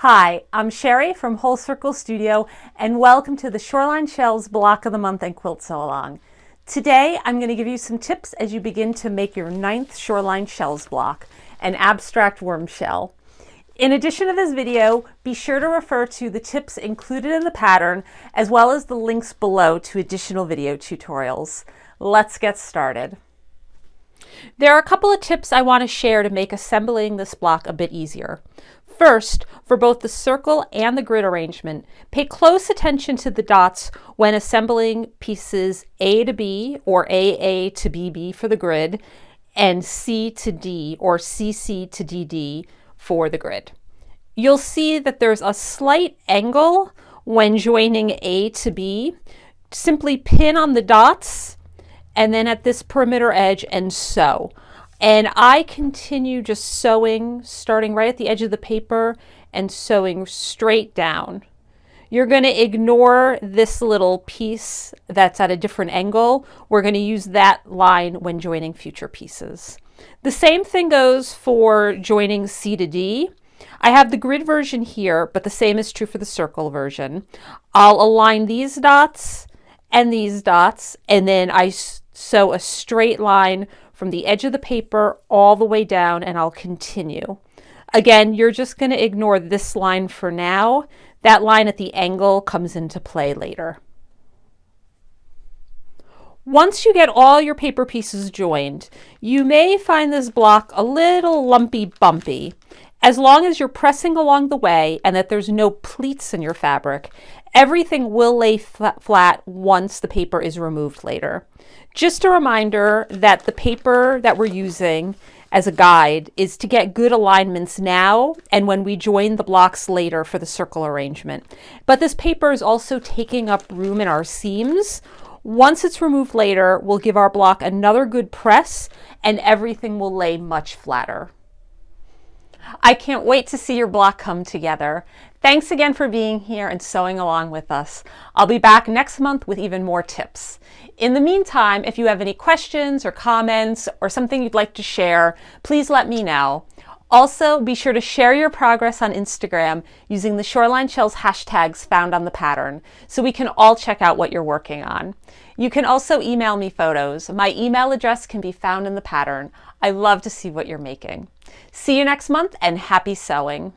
Hi, I'm Sherry from Whole Circle Studio, and welcome to the Shoreline Shells Block of the Month and Quilt Sew Along. Today, I'm going to give you some tips as you begin to make your 9th Shoreline Shells Block, an abstract worm shell. In addition to this video, be sure to refer to the tips included in the pattern, as well as the links below to additional video tutorials. Let's get started. There are a couple of tips I want to share to make assembling this block a bit easier. First, for both the circle and the grid arrangement, pay close attention to the dots when assembling pieces A to B, or AA to BB for the grid, and C to D, or CC to DD for the grid. You'll see that there's a slight angle when joining A to B. Simply pin on the dots and then at this perimeter edge and sew. And I continue just sewing, starting right at the edge of the paper and sewing straight down. You're going to ignore this little piece that's at a different angle. We're going to use that line when joining future pieces. The same thing goes for joining C to D. I have the grid version here, but the same is true for the circle version. I'll align these dots, and then I sew a straight line from the edge of the paper all the way down, and I'll continue. Again, you're just going to ignore this line for now. That line at the angle comes into play later. Once you get all your paper pieces joined, you may find this block a little lumpy bumpy. As long as you're pressing along the way and that there's no pleats in your fabric, everything will lay flat once the paper is removed later. Just a reminder that the paper that we're using as a guide is to get good alignments now and when we join the blocks later for the circle arrangement. But this paper is also taking up room in our seams. Once it's removed later, we'll give our block another good press and everything will lay much flatter. I can't wait to see your block come together. Thanks again for being here and sewing along with us. I'll be back next month with even more tips. In the meantime, if you have any questions or comments or something you'd like to share, please let me know. Also, be sure to share your progress on Instagram using the Shoreline Shells hashtags found on the pattern so we can all check out what you're working on. You can also email me photos. My email address can be found in the pattern. I love to see what you're making. See you next month and happy sewing.